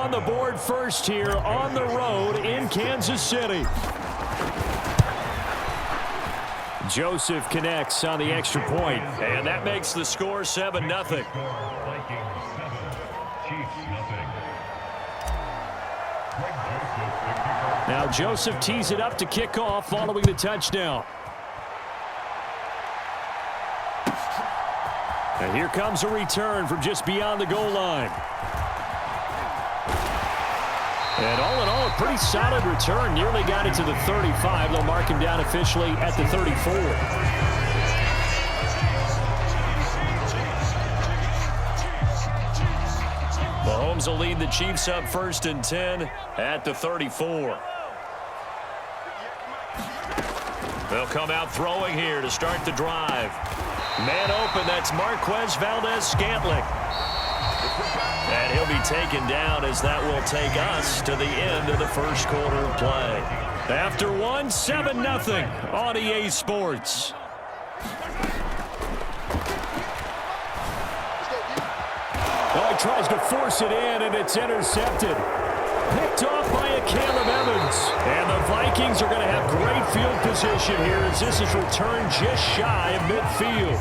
on the board first here on the road in Kansas City. Joseph connects on the extra point, and that makes the score 7-0. Now Joseph tees it up to kick off following the touchdown. And here comes a return from just beyond the goal line. And all in all, a pretty solid return. Nearly got it to the 35. They'll mark him down officially at the 34. Mahomes will lead the Chiefs up 1st and 10 at the 34. They'll come out throwing here to start the drive. Man open, that's Marquez Valdez-Scantling. And he'll be taken down as that will take us to the end of the first quarter of play. After 7-0 on EA Sports. Oh, he tries to force it in, and it's intercepted. Picked off by a Caleb Evans. And the Vikings are going to have great field position here as this is returned just shy of midfield.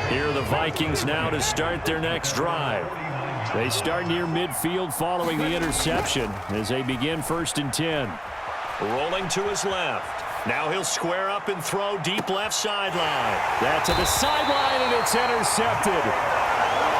Here are the Vikings now to start their next drive. They start near midfield following the interception as they begin 1st and 10. Rolling to his left. Now he'll square up and throw deep left sideline. That to the sideline, and it's intercepted.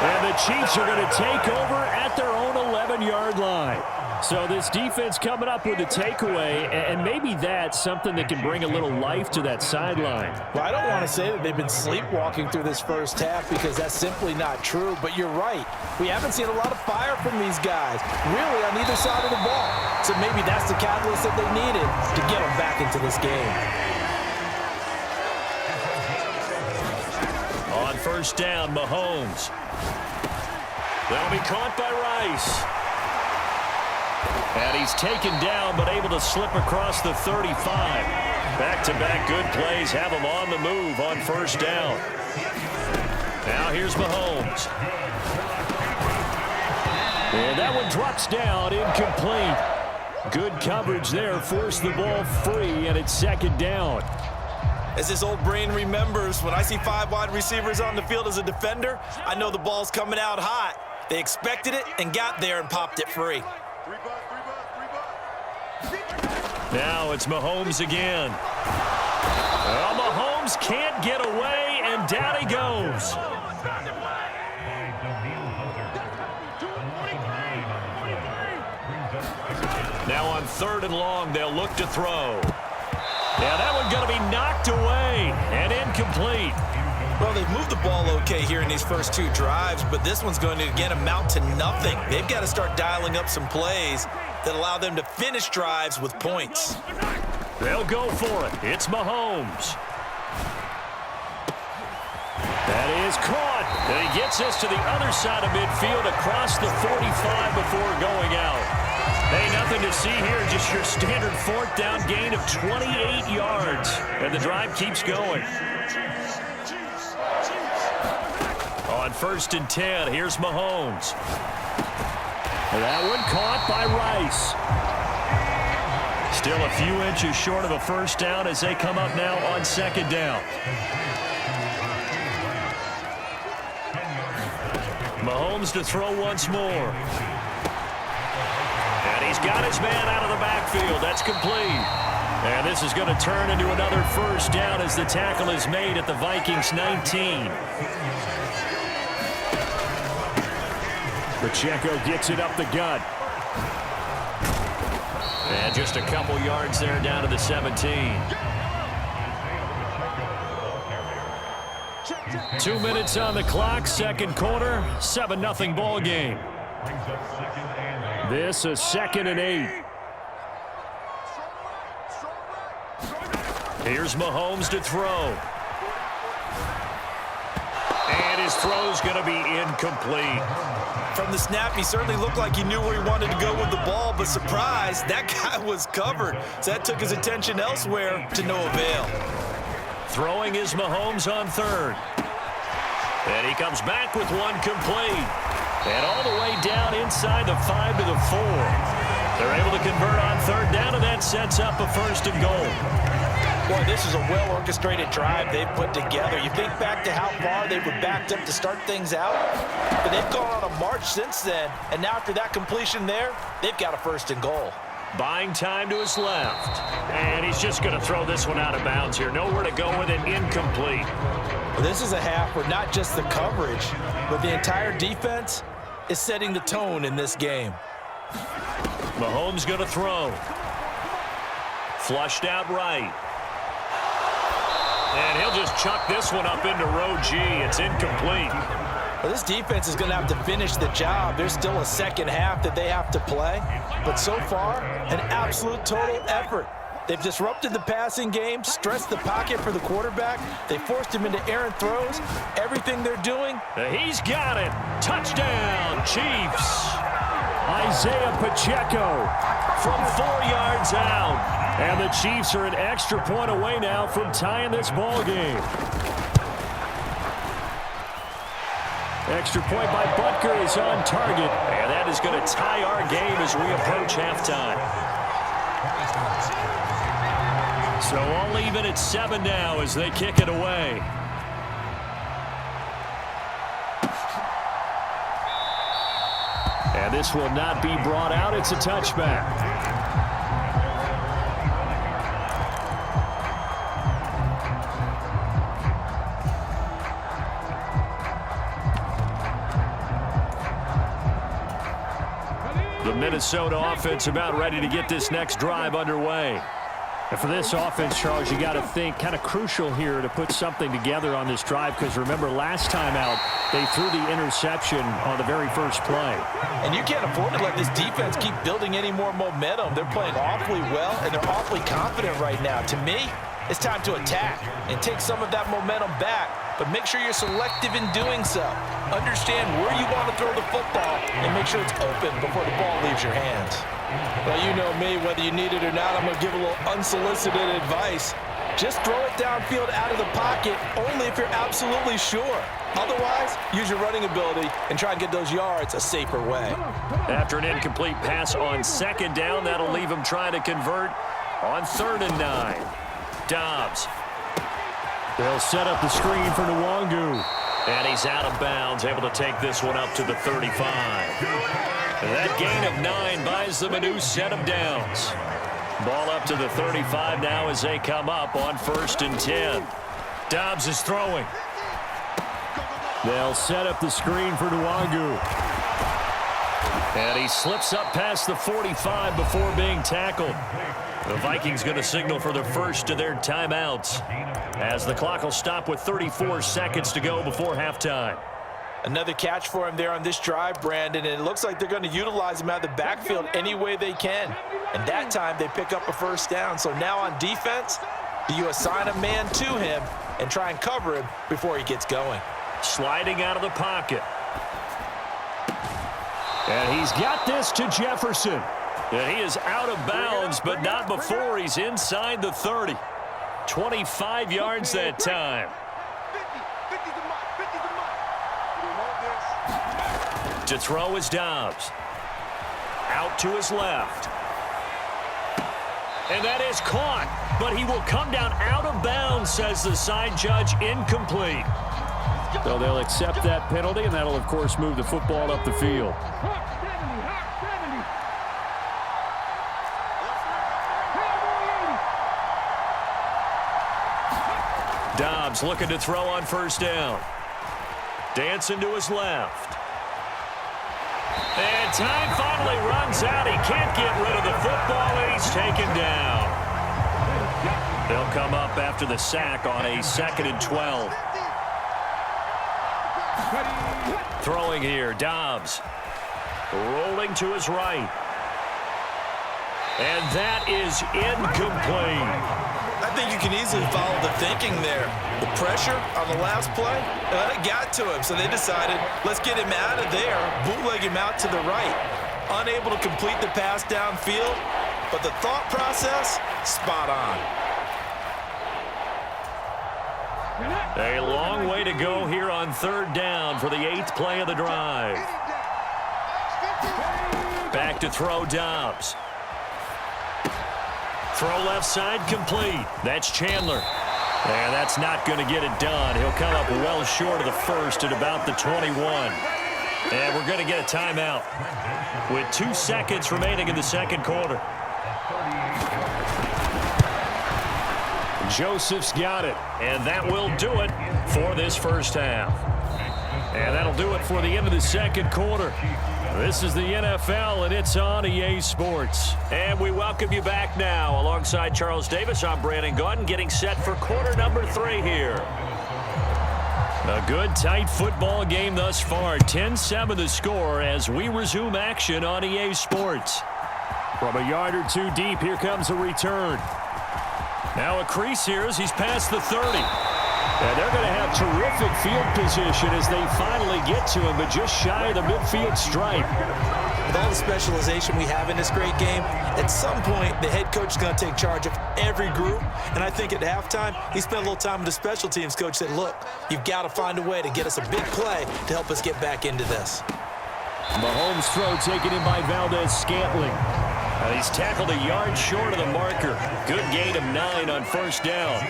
And the Chiefs are going to take over at their own 11-yard line. So this defense coming up with a takeaway, and maybe that's something that can bring a little life to that sideline. Well, I don't want to say that they've been sleepwalking through this first half because that's simply not true, but you're right. We haven't seen a lot of fire from these guys, really, on either side of the ball. So maybe that's the catalyst that they needed to get them back into this game. On 1st down, Mahomes. They'll be caught by Rice. And he's taken down, but able to slip across the 35. Back-to-back good plays have him on the move on 1st down. Now here's Mahomes. And that one drops down, incomplete. Good coverage there, forced the ball free, and it's 2nd down. As this old brain remembers, when I see 5 wide receivers on the field as a defender, I know the ball's coming out hot. They expected it and got there and popped it free. Now it's Mahomes again. Well, Mahomes can't get away, and down he goes. Now on 3rd and long, they'll look to throw. Yeah, that one's going to be knocked away and incomplete. Well, they've moved the ball okay here in these first 2 drives, but this one's going to, again, amount to nothing. They've got to start dialing up some plays that allow them to finish drives with points. They'll go for it. It's Mahomes. That is caught. And he gets us to the other side of midfield across the 45 before going out. Hey, nothing to see here. Just your standard 4th down gain of 28 yards. And the drive keeps going. On 1st and 10, here's Mahomes. That one caught by Rice. Still a few inches short of a 1st down as they come up now on 2nd down. Mahomes to throw once more. And he's got his man out of the backfield. That's complete. And this is going to turn into another 1st down as the tackle is made at the Vikings 19. Pacheco gets it up the gut. And just a couple yards there down to the 17. 2 minutes on the clock, 2nd quarter, 7-0 ball game. This is 2nd and 8. Here's Mahomes to throw. And his throw's going to be incomplete. From the snap, he certainly looked like he knew where he wanted to go with the ball, but surprise, that guy was covered. So that took his attention elsewhere to no avail. Throwing is Mahomes on 3rd. And he comes back with one complete. And all the way down inside the 5 to the 4. They're able to convert on third down, and that sets up a first and goal. Boy, this is a well-orchestrated drive they've put together. You think back to how far they were backed up to start things out, but they've gone on a march since then, and now after that completion there, they've got a first and goal. Buying time to his left, and he's just going to throw this one out of bounds here. Nowhere to go with it, incomplete. Well, this is a half where not just the coverage, but the entire defense is setting the tone in this game. Mahomes going to throw. Flushed out right. And he'll just chuck this one up into row G. It's incomplete. Well, this defense is going to have to finish the job. There's still a second half that they have to play. But so far, an absolute total effort. They've disrupted the passing game, stressed the pocket for the quarterback. They forced him into errant throws. Everything they're doing. He's got it. Touchdown, Chiefs. Isaiah Pacheco from 4 yards out. And the Chiefs are an extra point away now from tying this ball game. Extra point by Butker is on target. And that is going to tie our game as we approach halftime. So all even at 7 now as they kick it away. And this will not be brought out. It's a touchback. The Minnesota offense about ready to get this next drive underway. And for this offense, Charles, you got to think kind of crucial here to put something together on this drive, because remember last time out they threw the interception on the very first play. And you can't afford to let this defense keep building any more momentum. They're playing awfully well, and they're awfully confident right now. To me, it's time to attack and take some of that momentum back, but make sure you're selective in doing so. Understand where you want to throw the football and make sure it's open before the ball leaves your hands. Well, you know me, whether you need it or not, I'm going to give a little unsolicited advice. Just throw it downfield out of the pocket only if you're absolutely sure. Otherwise, use your running ability and try and get those yards a safer way. After an incomplete pass on second down, that'll leave him trying to convert on 3rd and 9. Dobbs. They'll set up the screen for Nwangu. And he's out of bounds, able to take this one up to the 35. And that gain of 9 buys them a new set of downs. Ball up to the 35 now as they come up on 1st and 10. Dobbs is throwing. They'll set up the screen for Nwangu. And he slips up past the 45 before being tackled. The Vikings going to signal for the first of their timeouts, as the clock will stop with 34 seconds to go before halftime. Another catch for him there on this drive, Brandon, and it looks like they're going to utilize him out of the backfield any way they can. And that time they pick up a first down. So now on defense, do you assign a man to him and try and cover him before he gets going? Sliding out of the pocket. And he's got this to Jefferson. And he is out of bounds, but not before he's inside the 30. 25 yards that time. To throw is Dobbs. Out to his left. And that is caught, but he will come down out of bounds, says the side judge, incomplete. So they'll accept that penalty, and that'll, of course, move the football up the field. Dobbs looking to throw on 1st down. Dancing to his left. And time finally runs out. He can't get rid of the football, and he's taken down. They'll come up after the sack on a 2nd and 12. Throwing here, Dobbs. Rolling to his right. And that is incomplete. I think you can easily follow the thinking there. The pressure on the last play, it got to him, so they decided, let's get him out of there, bootleg him out to the right. Unable to complete the pass downfield, but the thought process, spot on. A long way to go here on 3rd down for the 8th play of the drive. Back to throw Dobbs. Throw left side complete. That's Chandler. And that's not going to get it done. He'll come up well short of the first at about the 21. And we're going to get a timeout with 2 seconds remaining in the second quarter. Joseph's got it, and that will do it for this first half. And that'll do it for the end of the second quarter. This is the NFL, and it's on EA Sports. And we welcome you back now. Alongside Charles Davis, I'm Brandon Gaudin, getting set for quarter number 3 here. A good, tight football game thus far. 10-7 the score as we resume action on EA Sports. From a yard or two deep, here comes a return. Now a crease here as he's past the 30. And they're going to have terrific field position as they finally get to him, but just shy of the midfield stripe. With all the specialization we have in this great game, at some point the head coach is going to take charge of every group. And I think at halftime, he spent a little time with the special teams coach, said, look, you've got to find a way to get us a big play to help us get back into this. Mahomes' throw taken in by Valdez-Scantling. He's tackled a yard short of the marker. Good gain of 9 on first down.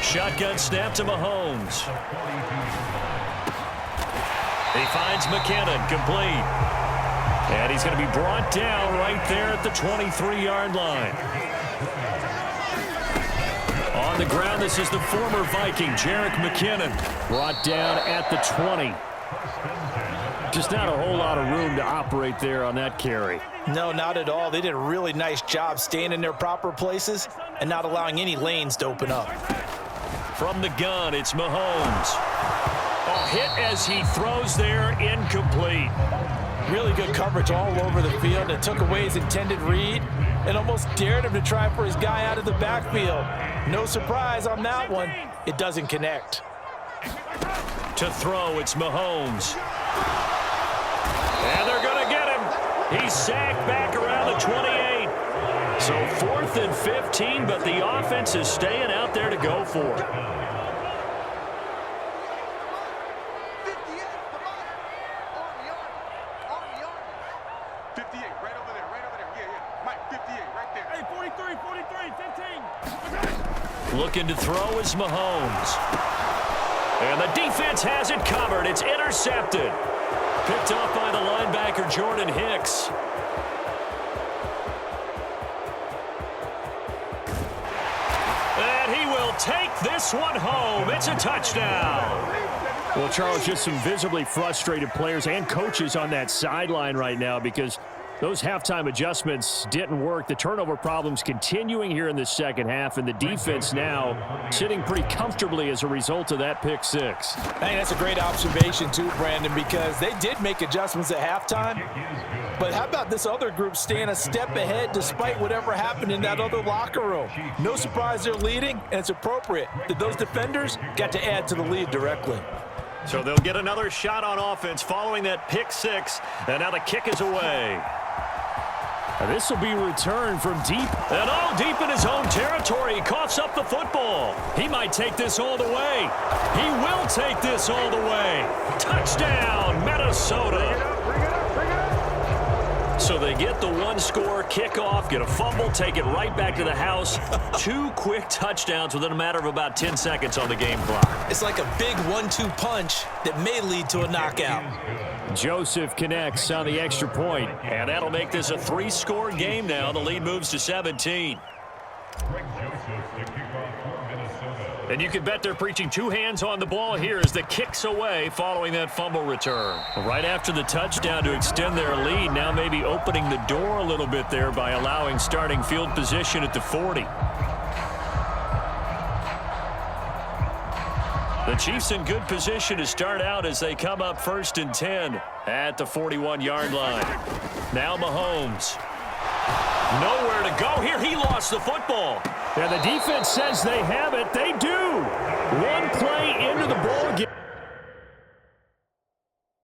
Shotgun snap to Mahomes. He finds McKinnon, complete. And he's going to be brought down right there at the 23-yard line. On the ground, this is the former Viking, Jerick McKinnon, brought down at the 20. Just not a whole lot of room to operate there on that carry. No, not at all. They did a really nice job staying in their proper places and not allowing any lanes to open up. From the gun, it's Mahomes. A hit as he throws there, incomplete. Really good coverage all over the field. It took away his intended read and almost dared him to try for his guy out of the backfield. No surprise on that one. It doesn't connect. To throw, it's Mahomes. And they're going to get him. He's sacked back around the 28. So 4th and 15, but the offense is staying out there to go for it. Looking to throw is Mahomes. And the defense has it covered. It's intercepted. Picked up by the linebacker, Jordan Hicks. And he will take this one home. It's a touchdown. Well, Charles, just some visibly frustrated players and coaches on that sideline right now because those halftime adjustments didn't work. The turnover problems continuing here in the second half, and the defense now sitting pretty comfortably as a result of that pick six. Hey, that's a great observation too, Brandon, because they did make adjustments at halftime. But how about this other group staying a step ahead despite whatever happened in that other locker room? No surprise they're leading, and it's appropriate that those defenders got to add to the lead directly. So they'll get another shot on offense following that pick six, and now the kick is away. This will be returned from deep. And all deep in his own territory. He coughs up the football. He might take this all the way. He will take this all the way. Touchdown, Minnesota. So they get the one-score kickoff, get a fumble, take it right back to the house. 2 quick touchdowns within a matter of about 10 seconds on the game clock. It's like a big 1-2 punch that may lead to a knockout. Joseph connects on the extra point, and that'll make this a 3-score game now. The lead moves to 17. And you can bet they're preaching 2 hands on the ball here as the kick's away following that fumble return. Right after the touchdown to extend their lead, now maybe opening the door a little bit there by allowing starting field position at the 40. The Chiefs in good position to start out as they come up 1st and 10 at the 41-yard line. Now Mahomes. Nowhere to go here. He lost the football. And the defense says they have it. They do. One play into the ball game.